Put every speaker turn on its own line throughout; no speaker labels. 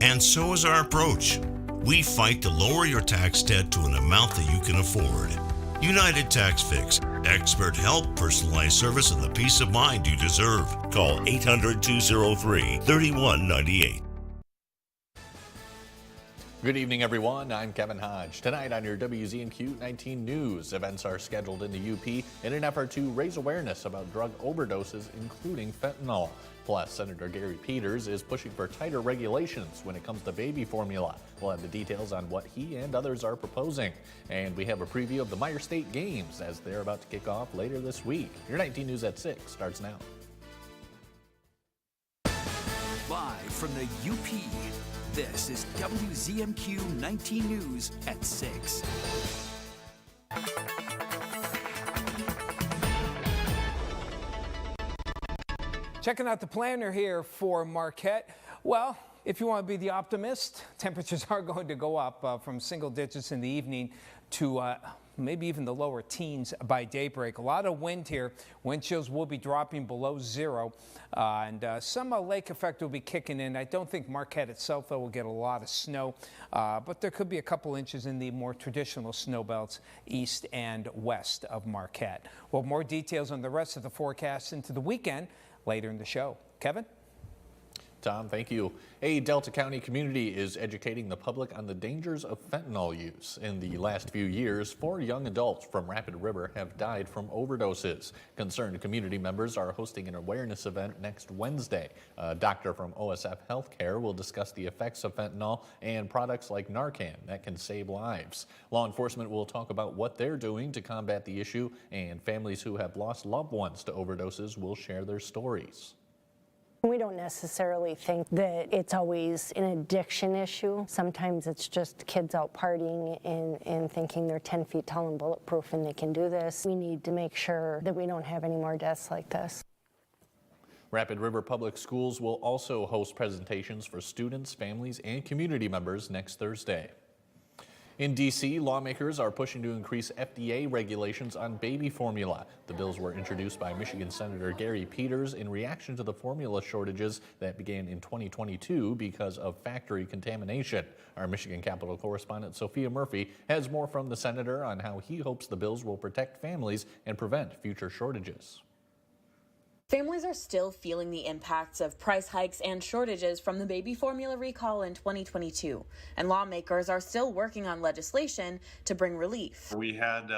And so is our approach. We fight to lower your tax debt to an amount that you can afford. United Tax Fix. Expert help, personalized service, and the peace of mind you deserve. Call 800-203-3198.
Good evening, everyone. I'm Kevin Hodge. Tonight on your WZMQ 19 News, events are scheduled in the UP in an effort to raise awareness about drug overdoses, including fentanyl. Plus, Senator Gary Peters is pushing for tighter regulations when it comes to baby formula. We'll have the details on what he and others are proposing. And we have a preview of the Meijer State Games as they're about to kick off later this week. Your 19 News at 6 starts now.
Live from the UP, this is WZMQ 19 News at 6.
Checking out the planner here for Marquette. Well, if you want to be the optimist, temperatures are going to go up from single digits in the evening to maybe even the lower teens by daybreak. A lot of wind here. Wind chills will be dropping below zero, and some lake effect will be kicking in. I don't think Marquette itself, though, will get a lot of snow, but there could be a couple inches in the more traditional snow belts east and west of Marquette. Well, more details on the rest of the forecast into the weekend later in the show. Kevin?
Tom, thank you. A Delta County community is educating the public on the dangers of fentanyl use. In the last few years, 4 young adults from Rapid River have died from overdoses. Concerned community members are hosting an awareness event next Wednesday. A doctor from OSF Healthcare will discuss the effects of fentanyl and products like Narcan that can save lives. Law enforcement will talk about what they're doing to combat the issue, and families who have lost loved ones to overdoses will share their stories.
We don't necessarily think that it's always an addiction issue. Sometimes it's just kids out partying and thinking they're 10 feet tall and bulletproof and they can do this. We need to make sure that we don't have any more deaths like this.
Rapid River Public Schools will also host presentations for students, families, and community members next Thursday. In D.C., lawmakers are pushing to increase FDA regulations on baby formula. The bills were introduced by Michigan Senator Gary Peters in reaction to the formula shortages that began in 2022 because of factory contamination. Our Michigan Capitol correspondent Sophia Murphy has more from the senator on how he hopes the bills will protect families and prevent future shortages.
Families are still feeling the impacts of price hikes and shortages from the baby formula recall in 2022, and lawmakers are still working on legislation to bring relief.
We had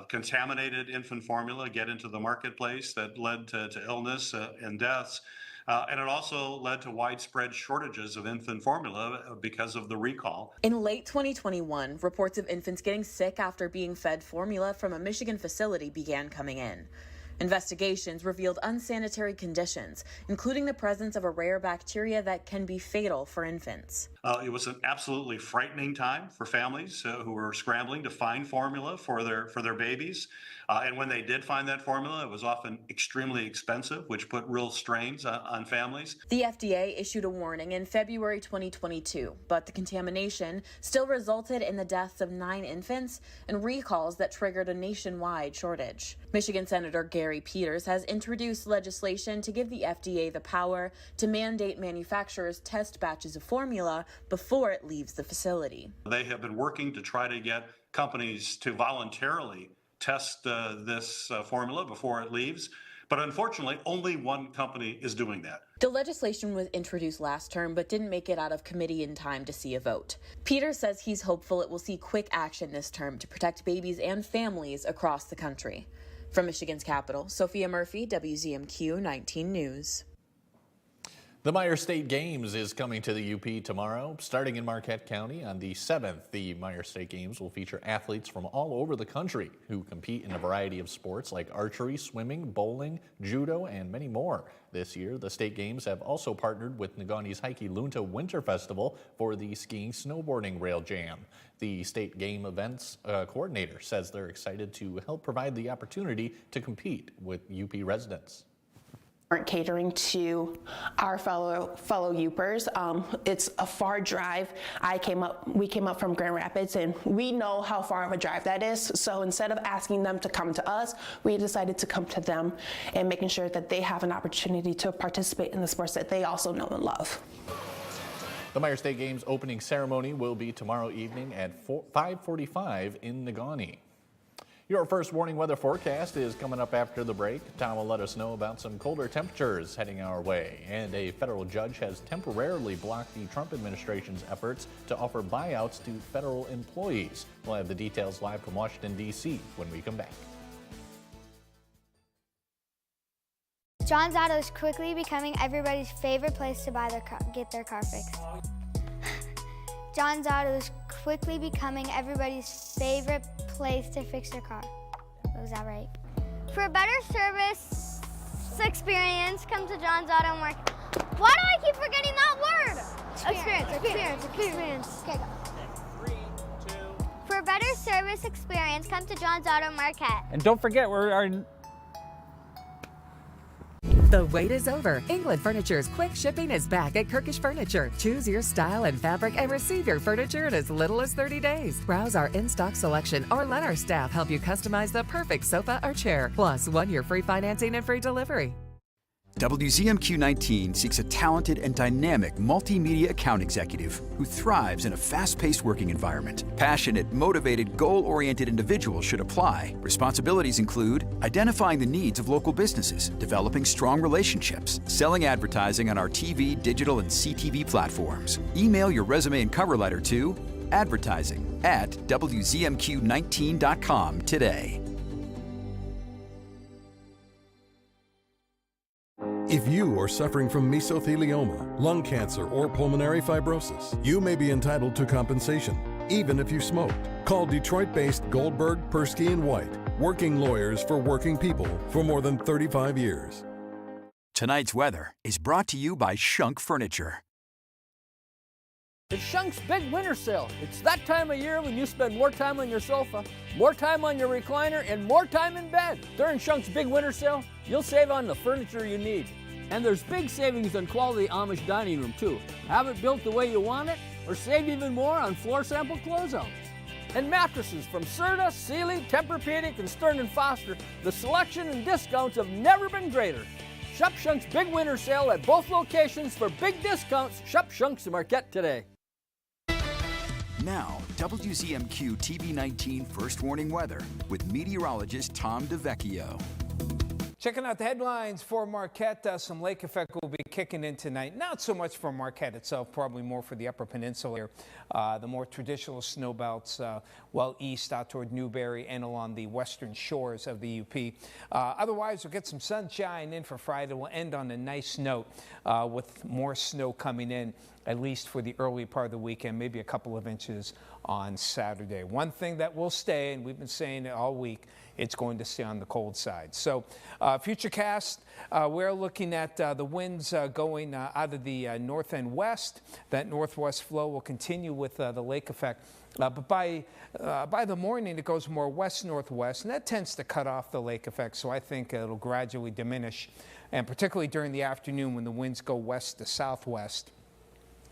contaminated infant formula get into the marketplace that led to illness and deaths. And it also led to widespread shortages of infant formula because of the recall.
In late 2021, reports of infants getting sick after being fed formula from a Michigan facility began coming in. Investigations revealed unsanitary conditions, including the presence of a rare bacteria that can be fatal for infants.
It was an absolutely frightening time for families who were scrambling to find formula for their babies. And when they did find that formula, it was often extremely expensive, which put real strains on families.
The FDA issued a warning in February 2022, but the contamination still resulted in the deaths of 9 infants and recalls that triggered a nationwide shortage. Michigan Senator Gary Peters has introduced legislation to give the FDA the power to mandate manufacturers test batches of formula before it leaves the facility.
They have been working to try to get companies to voluntarily test this formula before it leaves. But unfortunately, only one company is doing that.
The legislation was introduced last term but didn't make it out of committee in time to see a vote. Peters says he's hopeful it will see quick action this term to protect babies and families across the country. From Michigan's capital, Sophia Murphy, WZMQ 19 News.
The Meijer State Games is coming to the UP tomorrow. Starting in Marquette County on the 7th, the Meijer State Games will feature athletes from all over the country who compete in a variety of sports like archery, swimming, bowling, judo, and many more. This year, the State Games have also partnered with Negaunee Lunta Winter Festival for the skiing snowboarding rail jam. The State Game Events coordinator says they're excited to help provide the opportunity to compete with UP residents.
Catering to our fellow Upers. It's a far drive. We came up from Grand Rapids, and we know how far of a drive that is. So instead of asking them to come to us, we decided to come to them and making sure that they have an opportunity to participate in the sports that they also know and love.
The Myer State Games opening ceremony will be tomorrow evening at 5:45 in Negaunee. Your first warning weather forecast is coming up after the break. Tom will let us know about some colder temperatures heading our way. And a federal judge has temporarily blocked the Trump administration's efforts to offer buyouts to federal employees. We'll have the details live from Washington, D.C. when we come back.
John's Auto is quickly becoming everybody's favorite place to get their car fixed. John's Auto is quickly becoming everybody's favorite place to fix their car. Was that right? For a better service experience, come to John's Auto Market. Why do I keep forgetting that word? Experience. Okay, go. 3, 2. For a better service experience, come to John's Auto Market.
And don't forget,
The wait is over. England Furniture's quick shipping is back at Kirkish Furniture. Choose your style and fabric and receive your furniture in as little as 30 days. Browse our in-stock selection or let our staff help you customize the perfect sofa or chair. Plus, 1 year free financing and free delivery.
WZMQ 19 seeks a talented and dynamic multimedia account executive who thrives in a fast-paced working environment. Passionate, motivated, goal-oriented individuals should apply. Responsibilities include identifying the needs of local businesses, developing strong relationships, selling advertising on our TV, digital, and CTV platforms. Email your resume and cover letter to advertising@WZMQ19.com today.
If you are suffering from mesothelioma, lung cancer, or pulmonary fibrosis, you may be entitled to compensation, even if you smoked. Call Detroit-based Goldberg, Persky & White, working lawyers for working people for more than 35 years.
Tonight's weather is brought to you by Shunk Furniture.
It's Shunk's big winter sale. It's that time of year when you spend more time on your sofa, more time on your recliner, and more time in bed. During Shunk's big winter sale, you'll save on the furniture you need. And there's big savings on quality Amish dining room, too. Have it built the way you want it, or save even more on floor sample closeouts. And mattresses from Serta, Sealy, Tempur-Pedic, and Stearns & Foster. The selection and discounts have never been greater. Shop Shunk's big winter sale at both locations for big discounts. Shop Shunk's Marquette today.
Now, WZMQ TV19 First Warning Weather with meteorologist Tom DeVecchio.
Checking out the headlines for Marquette. Some lake effect will be kicking in tonight. Not so much for Marquette itself, probably more for the Upper Peninsula here. The more traditional snow belts well east out toward Newberry and along the western shores of the UP. Otherwise, we'll get some sunshine in for Friday. We'll end on a nice note with more snow coming in, at least for the early part of the weekend, maybe a couple of inches on Saturday. One thing that will stay, and we've been saying it all week, it's going to stay on the cold side. So futurecast, we're looking at the winds going out of the north and west. That northwest flow will continue with the lake effect. But by the morning, it goes more west-northwest, and that tends to cut off the lake effect. So I think it'll gradually diminish, and particularly during the afternoon when the winds go west to southwest.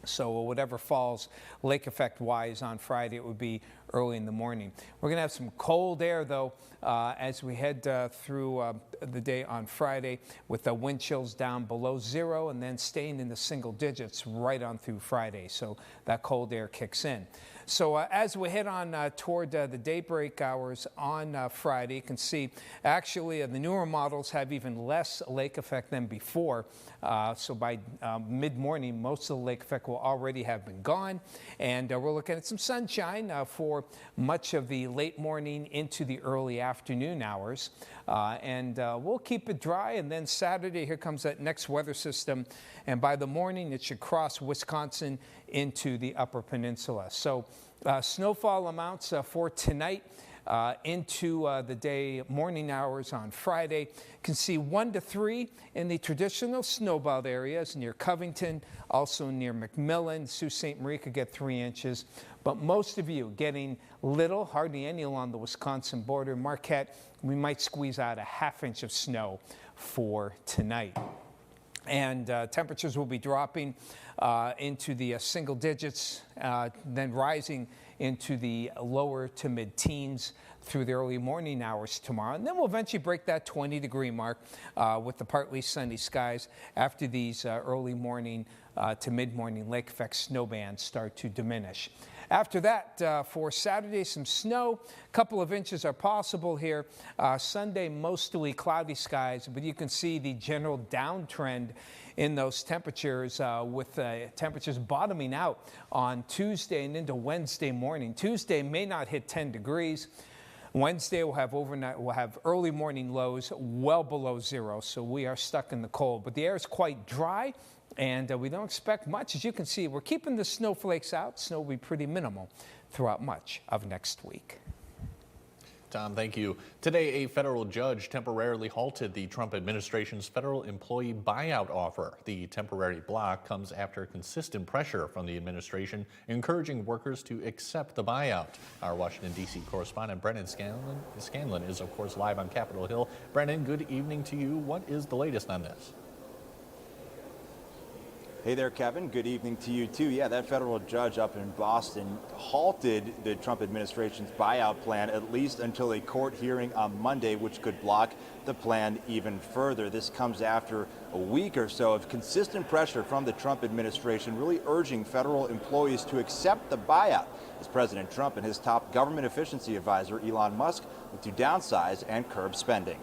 So whatever falls lake effect wise on Friday, it would be early in the morning. We're going to have some cold air, though, as we head through the day on Friday, with the wind chills down below 0 and then staying in the single digits right on through Friday. So that cold air kicks in. So as we head on toward the daybreak hours on Friday, you can see actually the newer models have even less lake effect than before. So by mid-morning, most of the lake effect will already have been gone. And we're looking at some sunshine for much of the late morning into the early afternoon hours. And we'll keep it dry. And then Saturday, here comes that next weather system. And by the morning, it should cross Wisconsin into the Upper Peninsula. So snowfall amounts for tonight into the day morning hours on Friday. You can see 1 to 3 in the traditional snowbelt areas near Covington, also near McMillan. Sault Ste. Marie could get 3 inches. But most of you getting little, hardly any along the Wisconsin border. Marquette, we might squeeze out a ½ inch of snow for tonight. And temperatures will be dropping into the single digits, then rising into the lower to mid-teens through the early morning hours tomorrow. And then we'll eventually break that 20-degree mark with the partly sunny skies after these early morning to mid-morning lake effect snow bands start to diminish. After that, for Saturday, some snow. A couple of inches are possible here. Sunday, mostly cloudy skies, but you can see the general downtrend in those temperatures, with temperatures bottoming out on Tuesday and into Wednesday morning. Tuesday may not hit 10 degrees. Wednesday we'll have early morning lows well below zero, so we are stuck in the cold. But the air is quite dry, and we don't expect much. As you can see, we're keeping the snowflakes out. Snow will be pretty minimal throughout much of next week.
Tom, thank you. Today, a federal judge temporarily halted the Trump administration's federal employee buyout offer. The temporary block comes after consistent pressure from the administration encouraging workers to accept the buyout. Our Washington, D.C. correspondent Brennan Scanlon is, of course, live on Capitol Hill. Brennan, good evening to you. What is the latest on this?
Hey there, Kevin. Good evening to you, too. Yeah, that federal judge up in Boston halted the Trump administration's buyout plan, at least until a court hearing on Monday, which could block the plan even further. This comes after a week or so of consistent pressure from the Trump administration, really urging federal employees to accept the buyout, as President Trump and his top government efficiency advisor, Elon Musk, look to downsize and curb spending.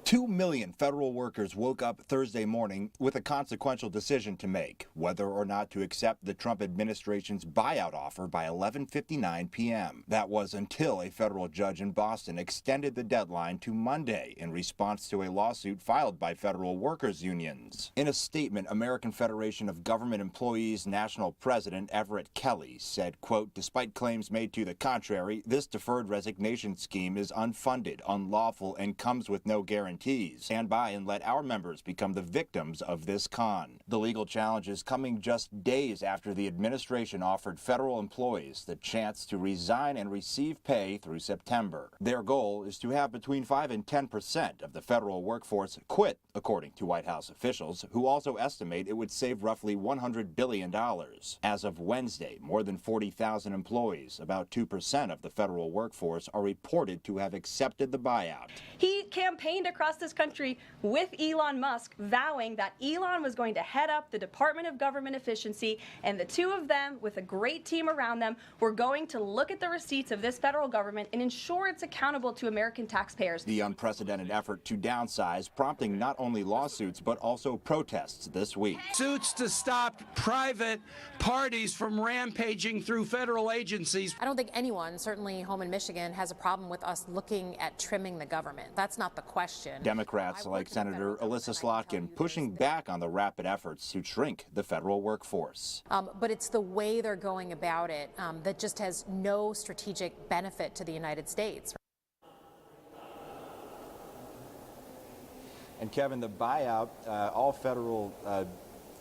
2 million federal workers woke up Thursday morning with a consequential decision to make, whether or not to accept the Trump administration's buyout offer by 11:59 p.m. That was until a federal judge in Boston extended the deadline to Monday in response to a lawsuit filed by federal workers unions. In a statement, American Federation of Government Employees National President Everett Kelly said, quote, "Despite claims made to the contrary, this deferred resignation scheme is unfunded, unlawful, and comes with no guarantee. Stand by and let our members become the victims of this con." The legal challenge is coming just days after the administration offered federal employees the chance to resign and receive pay through September. Their goal is to have between 5 and 10% of the federal workforce quit, according to White House officials, who also estimate it would save roughly $100 billion. As of Wednesday, more than 40,000 employees, about 2% of the federal workforce, are reported to have accepted the buyout.
He campaigned across this country with Elon Musk, vowing that Elon was going to head up the Department of Government Efficiency, and the two of them, with a great team around them, were going to look at the receipts of this federal government and ensure it's accountable to American taxpayers.
The unprecedented effort to downsize prompting not only lawsuits but also protests this week.
Suits to stop private parties from rampaging through federal agencies.
I don't think anyone, certainly home in Michigan, has a problem with us looking at trimming the government. That's not the question.
Democrats like Senator Alyssa Slotkin pushing back on the rapid efforts to shrink the federal workforce.
But it's the way they're going about it that just has no strategic benefit to the United States.
And Kevin, the buyout, all federal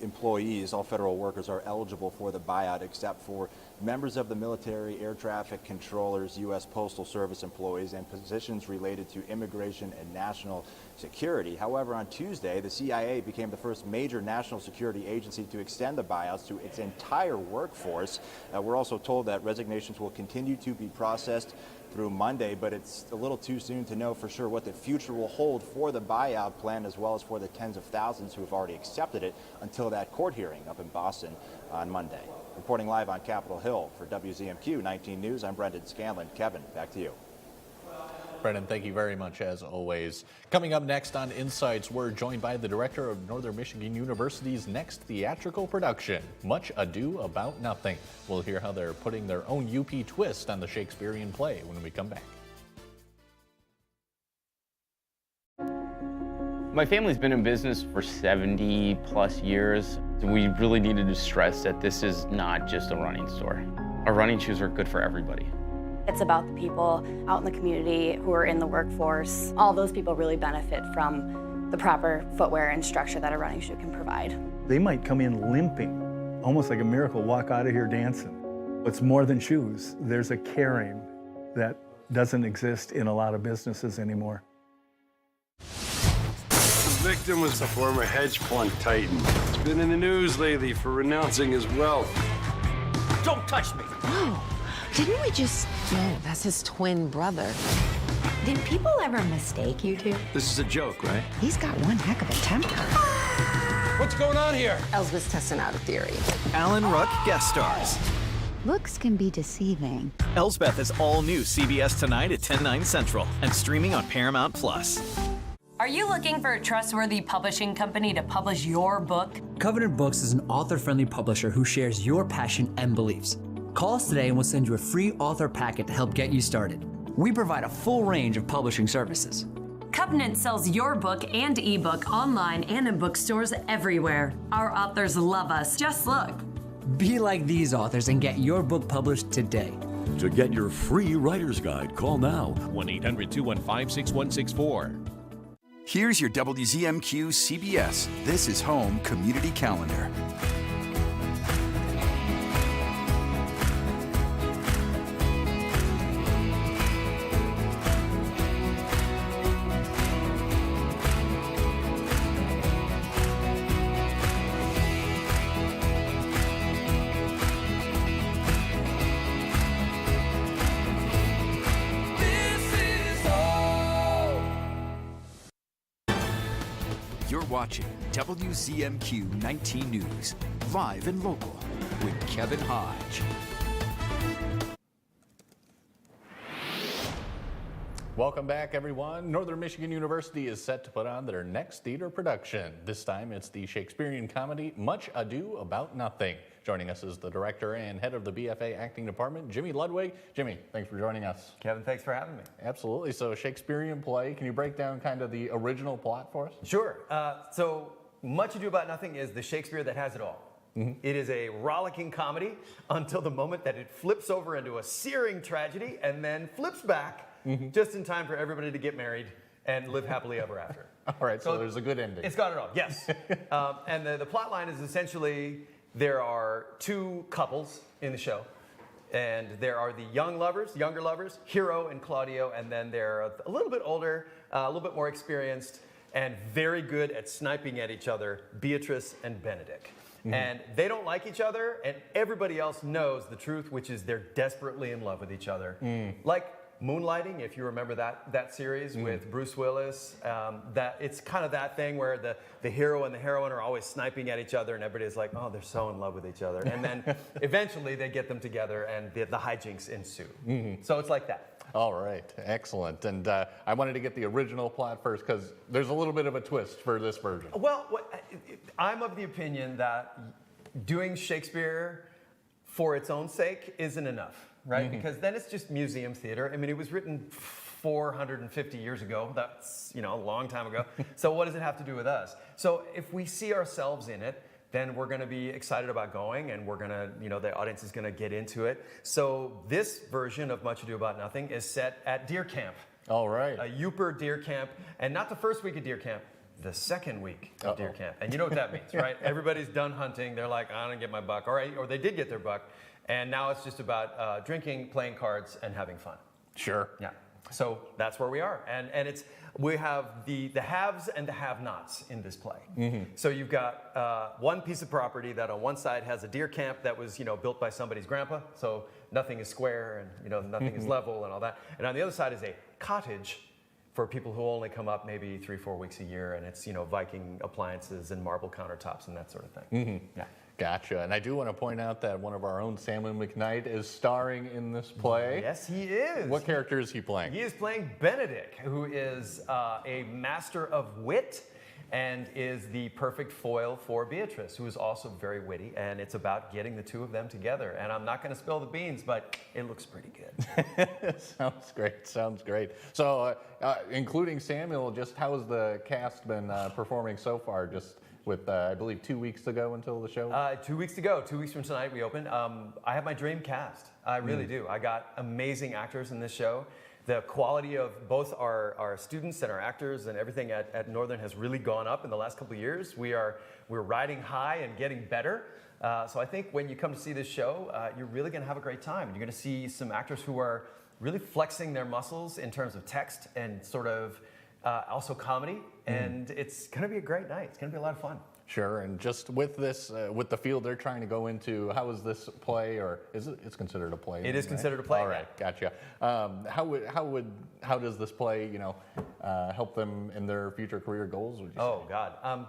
employees, all federal workers are eligible for the buyout except for members of the military, air traffic controllers, U.S. Postal Service employees, and positions related to immigration and national security. However, on Tuesday, the CIA became the first major national security agency to extend the buyouts to its entire workforce. We're also told that resignations will continue to be processed through Monday, but it's a little too soon to know for sure what the future will hold for the buyout plan, as well as for the tens of thousands who have already accepted it, until that court hearing up in Boston on Monday. Reporting live on Capitol Hill for WZMQ 19 News, I'm Brendan Scanlon. Kevin, back to you.
Brendan, thank you very much, as always. Coming up next on Insights, we're joined by the director of Northern Michigan University's next theatrical production, Much Ado About Nothing. We'll hear how they're putting their own UP twist on the Shakespearean play when we come back.
My family's been in business for 70 plus years. We really needed to stress that this is not just a running store. Our running shoes are good for everybody.
It's about the people out in the community who are in the workforce. All those people really benefit from the proper footwear and structure that a running shoe can provide.
They might come in limping, almost like a miracle, walk out of here dancing. It's more than shoes. There's a caring that doesn't exist in a lot of businesses anymore.
The victim was a former hedge fund titan. He's been in the news lately for renouncing his wealth.
Don't touch me!
Oh, didn't we just... No, that's his twin brother. Did people ever mistake you two?
This is a joke, right?
He's got one heck of a temper.
What's going on here?
Elsbeth's testing out a theory.
Alan Ruck guest stars.
Looks can be deceiving.
Elsbeth is all new CBS tonight at 10/9 Central and streaming on Paramount+.
Are you looking for a trustworthy publishing company to publish your book?
Covenant Books is an author-friendly publisher who shares your passion and beliefs. Call us today and we'll send you a free author packet to help get you started. We provide a full range of publishing services.
Covenant sells your book and ebook online and in bookstores everywhere. Our authors love us. Just look.
Be like these authors and get your book published today.
To get your free writer's guide, call now
1-800-215-6164.
Here's your WZMQ CBS This Is Home community calendar. You're watching WZMQ 19 News, live and local, with Kevin Hodge.
Welcome back, everyone. Northern Michigan University is set to put on their next theater production. This time it's the Shakespearean comedy Much Ado About Nothing. Joining us is the director and head of the BFA acting department, Jimmy Ludwig. Jimmy, thanks for joining us.
Kevin, thanks for having me.
Absolutely. So Shakespearean play, can you break down kind of the original plot for us?
Sure. So Much Ado About Nothing is the Shakespeare that has it all. It is a rollicking comedy until the moment that it flips over into a searing tragedy and then flips back just in time for everybody to get married and live happily ever after.
All right, so there's a good ending.
It's got it all, yes. And the plot line is essentially there are two couples in the show. And there are the younger lovers, Hero and Claudio, and then they're a little bit older, a little bit more experienced, and very good at sniping at each other, Beatrice and Benedict. And they don't like each other, and everybody else knows the truth, which is they're desperately in love with each other. Like Moonlighting, if you remember that series with Bruce Willis, that it's kind of that thing where the hero and the heroine are always sniping at each other, and everybody's like, oh, they're so in love with each other. And then eventually they get them together, and the hijinks ensue. So it's like that.
All right, excellent. And I wanted to get the original plot first because there's a little bit of a twist for this version.
Well, I'm of the opinion that doing Shakespeare for its own sake isn't enough, right? Because then it's just museum theater. I mean, it was written 450 years ago. That's, a long time ago. So what does it have to do with us? So if we see ourselves in it, then we're going to be excited about going, and we're going to, the audience is going to get into it. So this version of Much Ado About Nothing is set at deer camp.
All right.
A Upper deer camp, and not the first week of deer camp, the second week of deer camp. And you know what that means, right? Everybody's done hunting. They're like, I don't get my buck. All right, or they did get their buck. And now it's just about drinking, playing cards, and having fun.
Sure.
Yeah. So that's where we are. And we have the haves and the have-nots in this play. So you've got one piece of property that on one side has a deer camp that was, built by somebody's grandpa. So nothing is square and, nothing is level and all that. And on the other side is a cottage for people who only come up maybe 3-4 weeks a year. And it's, Viking appliances and marble countertops and that sort of thing. Yeah.
Gotcha. And I do want to point out that one of our own, Salmon McKnight, is starring in this play.
Yes, he is.
What character is he playing?
He is playing Benedict, who is a master of wit and is the perfect foil for Beatrice, who is also very witty. And it's about getting the two of them together. And I'm not going to spill the beans, but it looks pretty good.
Sounds great. Sounds great. So, including Samuel, just how has the cast been performing so far? Just with, I believe, 2 weeks to go until the show?
2 weeks to go. 2 weeks from tonight we open. I have my dream cast. I really do. I got amazing actors in this show. The quality of both our students and our actors and everything at Northern has really gone up in the last couple of years. We're riding high and getting better. So I think when you come to see this show, you're really going to have a great time. You're going to see some actors who are really flexing their muscles in terms of text and sort of also comedy, and it's going to be a great night. It's going to be a lot of fun.
Sure, and just with this, with the field they're trying to go into, how is this play, or is it? It's considered a play.
It is considered a play.
All right, gotcha. How does this play, help them in their future career goals? Would you say?
God.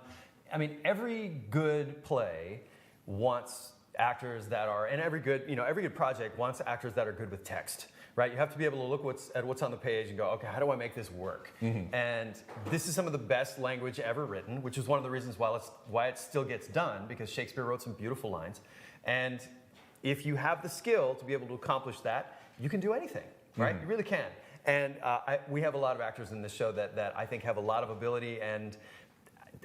I mean, every good play wants actors that are, and every good project wants actors that are good with text, right? You have to be able to look at what's on the page and go, okay, how do I make this work? And this is some of the best language ever written, which is one of the reasons why it still gets done, because Shakespeare wrote some beautiful lines. And if you have the skill to be able to accomplish that, you can do anything, right? You really can. And we have a lot of actors in this show that I think have a lot of ability and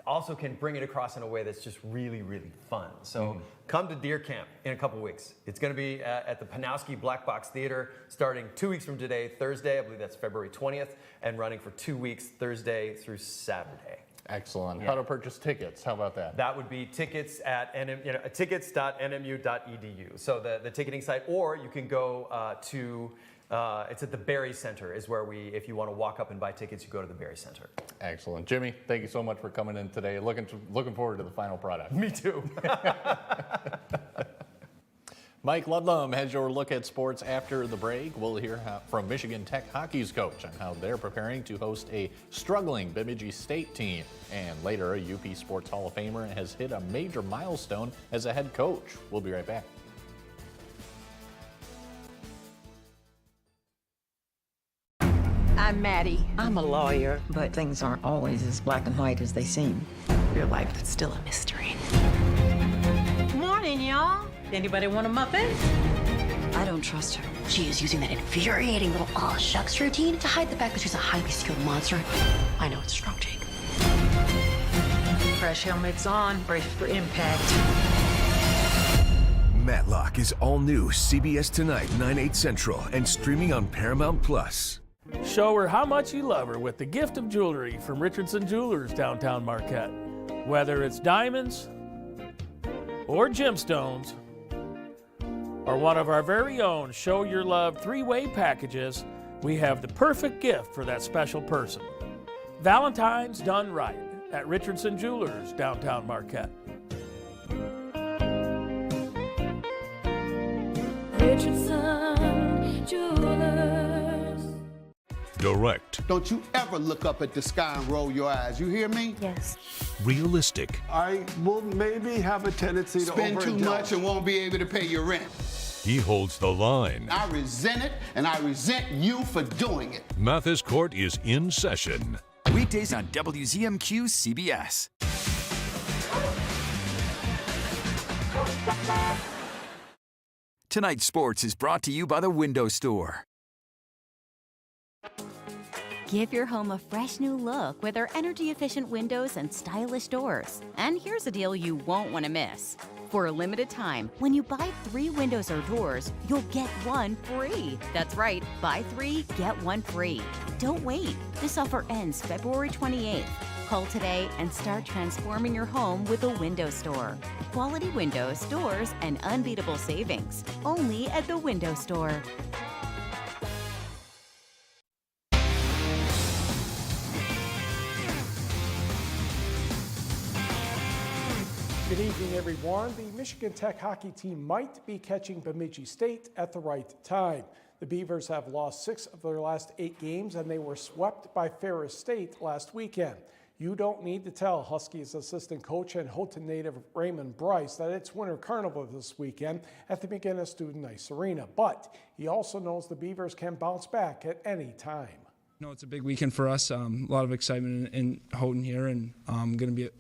also can bring it across in a way that's just really, really fun. So come to Deer Camp in a couple weeks. It's going to be at the Panowski Black Box Theater starting 2 weeks from today, Thursday. I believe that's February 20th, and running for 2 weeks, Thursday through Saturday.
Excellent. How to purchase tickets? How about that?
That would be tickets at tickets.nmu.edu. So the ticketing site, or you can go to. It's at the Berry Center is where if you want to walk up and buy tickets, you go to the Berry Center.
Excellent. Jimmy, thank you so much for coming in today. Looking forward to the final product.
Me too.
Mike Ludlam has your look at sports after the break. We'll hear from Michigan Tech hockey's coach on how they're preparing to host a struggling Bemidji State team. And later, a UP Sports Hall of Famer has hit a major milestone as a head coach. We'll be right back.
I'm Maddie. I'm a lawyer, but things aren't always as black and white as they seem. Your life is still a mystery.
Good morning, y'all. Anybody want a muffin?
I don't trust her. She is using that infuriating little aw shucks routine to hide the fact that she's a highly skilled monster. I know it's a strong take.
Fresh helmets on, brace for impact.
Matlock is all new CBS Tonight, 9/8 Central, and streaming on Paramount Plus.
Show her how much you love her with the gift of jewelry from Richardson Jewelers, downtown Marquette. Whether it's diamonds or gemstones, or one of our very own Show Your Love 3-way packages, we have the perfect gift for that special person. Valentine's done right at Richardson Jewelers, downtown Marquette.
Richardson Jewelers.
Direct.
Don't you ever look up at the sky and roll your eyes. You hear me?
Yes.
Realistic.
I will maybe have a tendency to
spend too much and won't be able to pay your rent.
He holds the line.
I resent it, and I resent you for doing it.
Mathis Court is in session.
Weekdays on WZMQ CBS. Tonight's sports is brought to you by the Window Store.
Give your home a fresh new look with our energy-efficient windows and stylish doors. And here's a deal you won't want to miss. For a limited time, when you buy 3 windows or doors, you'll get 1 free. That's right, buy 3, get 1 free. Don't wait. This offer ends February 28th. Call today and start transforming your home with the Window Store. Quality windows, doors, and unbeatable savings. Only at the Window Store.
Good evening, everyone. The Michigan Tech hockey team might be catching Bemidji State at the right time. The Beavers have lost 6 of their last 8 games, and they were swept by Ferris State last weekend. You don't need to tell Huskies assistant coach and Houghton native Raymond Bryce that it's Winter Carnival this weekend at the McGinnis Student Ice Arena, but he also knows the Beavers can bounce back at any time.
No, it's a big weekend for us. A lot of excitement in Houghton here, and going to be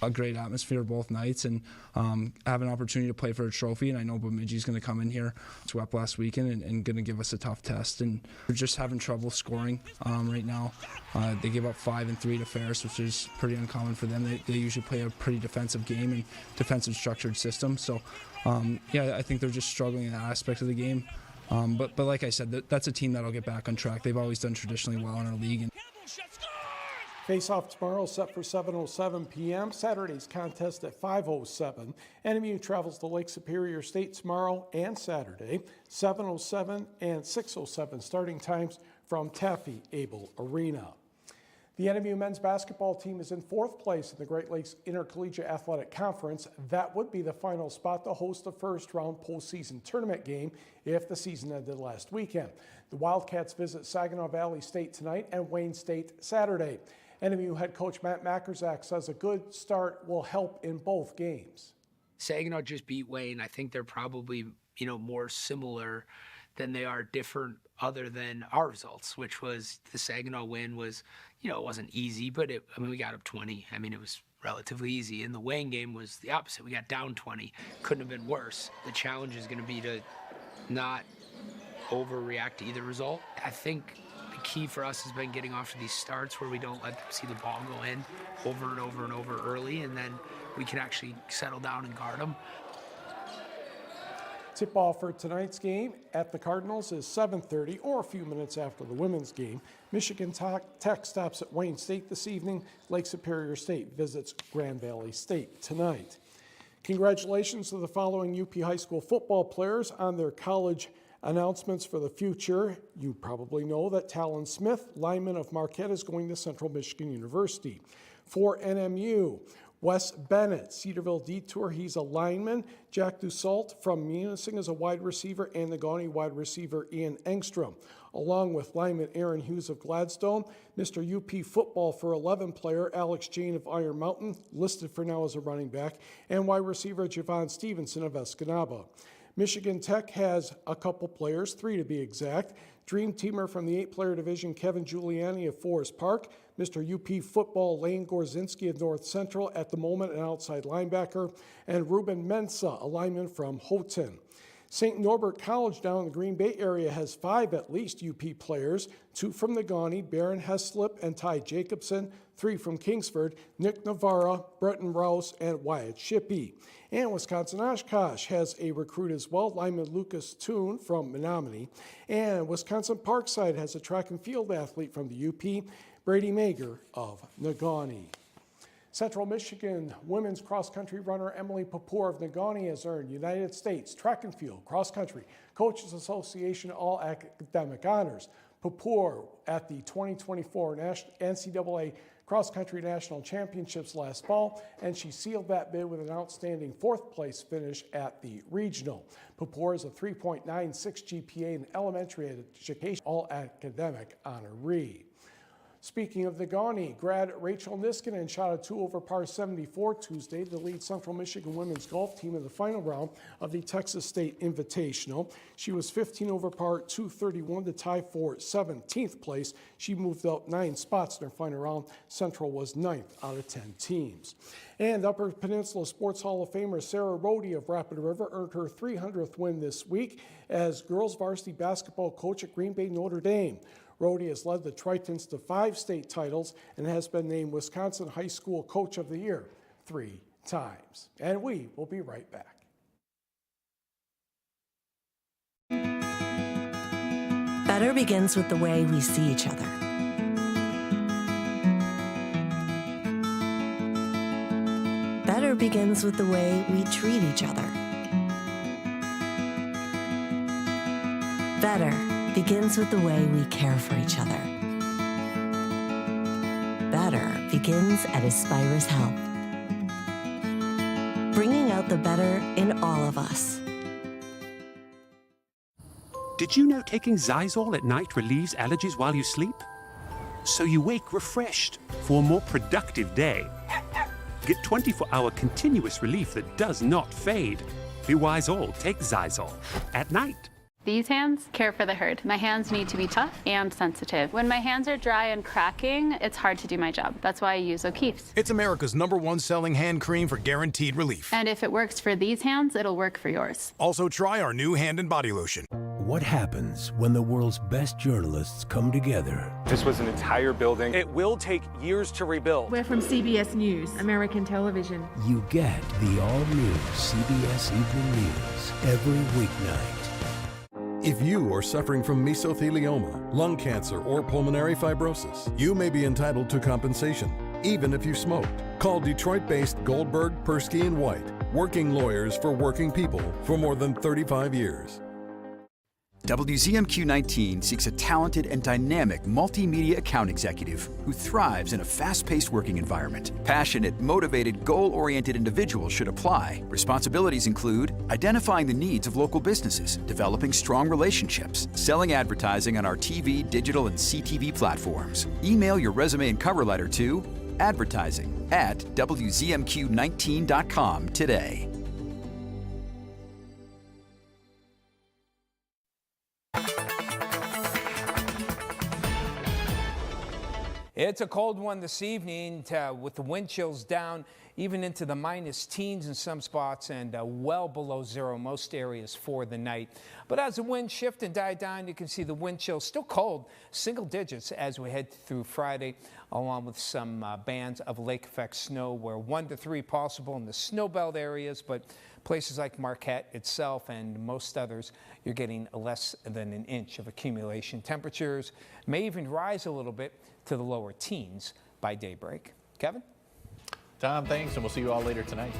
a great atmosphere both nights, and have an opportunity to play for a trophy. And I know Bemidji's going to come in here, swept last weekend, and going to give us a tough test. And we're just having trouble scoring right now. They gave up 5 and 3 to Ferris, which is pretty uncommon for them. They usually play a pretty defensive game and defensive structured system. So, yeah, I think they're just struggling in that aspect of the game. But like I said, that's a team that'll get back on track. They've always done traditionally well in our league.
Face-off tomorrow set for 7:07 p.m. Saturday's contest at 5:07. NMU travels to Lake Superior State tomorrow and Saturday, 7:07 and 6:07 starting times from Taffy Able Arena. The NMU men's basketball team is in 4th place in the Great Lakes Intercollegiate Athletic Conference. That would be the final spot to host the first-round postseason tournament game if the season ended last weekend. The Wildcats visit Saginaw Valley State tonight and Wayne State Saturday. NMU head coach Matt Makerzak says a good start will help in both games.
Saginaw just beat Wayne. I think they're probably, more similar than they are different other than our results, which was the Saginaw win was, it wasn't easy, but we got up 20. It was relatively easy. And the Wayne game was the opposite. We got down 20. Couldn't have been worse. The challenge is going to be to not overreact to either result. I think the key for us has been getting off to these starts where we don't let them see the ball go in over and over and over early, and then we can actually settle down and guard them.
Tip-off for tonight's game at the Cardinals is 7:30, or a few minutes after the women's game. Michigan Tech stops at Wayne State this evening. Lake Superior State visits Grand Valley State tonight. Congratulations to the following UP High School football players on their college announcements for the future. You probably know that Talon Smith, lineman of Marquette, is going to Central Michigan University. For NMU, Wes Bennett, Cedarville Detour, he's a lineman. Jack Dussault from Munising is a wide receiver, and the Gawney wide receiver Ian Engstrom, along with lineman Aaron Hughes of Gladstone. Mr. UP football for 11 player Alex Jane of Iron Mountain, listed for now as a running back, and wide receiver Javon Stevenson of Escanaba. Michigan Tech has a couple players, 3 to be exact. Dream teamer from the 8-player division, Kevin Giuliani of Forest Park. Mr. UP football, Lane Gorzinski of North Central, at the moment an outside linebacker. And Ruben Mensa, a lineman from Houghton. St. Norbert College down in the Green Bay area has 5 at least UP players, 2 from the Gawney, Baron Heslip and Ty Jacobson, 3 from Kingsford, Nick Navarra, Bretton Rouse, and Wyatt Shippey. And Wisconsin Oshkosh has a recruit as well, lineman Lucas Toon from Menominee. And Wisconsin Parkside has a track and field athlete from the UP, Brady Mager of Negaunee. Central Michigan women's cross-country runner Emily Papour of Negaunee has earned United States Track and Field Cross-Country Coaches Association All-Academic Honors. Papour at the 2024 NCAA Cross-Country National Championships last fall, and she sealed that bid with an outstanding 4th place finish at the regional. Papour is a 3.96 GPA in elementary education All-Academic honoree. Speaking of the Gawney, grad Rachel Niskanen shot a 2 over par 74 Tuesday to lead Central Michigan women's golf team in the final round of the Texas State Invitational. She was 15 over par 231 to tie for 17th place. She moved up 9 spots in her final round. Central was 9th out of 10 teams. And Upper Peninsula Sports Hall of Famer Sarah Rohde of Rapid River earned her 300th win this week as girls varsity basketball coach at Green Bay Notre Dame. Rohde has led the Tritons to 5 state titles and has been named Wisconsin High School Coach of the Year 3 times. And we will be right back.
Better begins with the way we see each other. Better begins with the way we treat each other. Better begins with the way we care for each other. Better begins at Aspirus Health, bringing out the better in all of us.
Did you know taking Zysol at night relieves allergies while you sleep? So you wake refreshed for a more productive day. Get 24-hour continuous relief that does not fade. Be wise all, take Zysol at night.
These hands care for the herd. My hands need to be tough and sensitive. When my hands are dry and cracking, it's hard to do my job. That's why I use O'Keeffe's.
It's America's #1 selling hand cream for guaranteed relief.
And if it works for these hands, it'll work for yours.
Also try our new hand and body lotion.
What happens when the world's best journalists come together?
This was an entire building. It will take years to rebuild.
We're from CBS News, American television.
You get the all-new CBS Evening News every weeknight.
If you are suffering from mesothelioma, lung cancer, or pulmonary fibrosis, you may be entitled to compensation, even if you smoked. Call Detroit-based Goldberg, Persky & White, working lawyers for working people for more than 35 years.
WZMQ 19 seeks a talented and dynamic multimedia account executive who thrives in a fast-paced working environment. Passionate, motivated, goal-oriented individuals should apply. Responsibilities include identifying the needs of local businesses, developing strong relationships, selling advertising on our TV, digital, and CTV platforms. Email your resume and cover letter to advertising@WZMQ19.com today.
It's a cold one this evening with the wind chills down even into the minus teens in some spots and well below zero most areas for the night. But as the winds shift and die down, you can see the wind chill still cold, single digits as we head through Friday, along with some bands of lake effect snow where 1 to 3 possible in the snow belt areas, but places like Marquette itself and most others, you're getting less than an inch of accumulation. Temperatures may even rise a little bit to the lower teens by daybreak. Kevin?
Tom, thanks, and we'll see you all later tonight.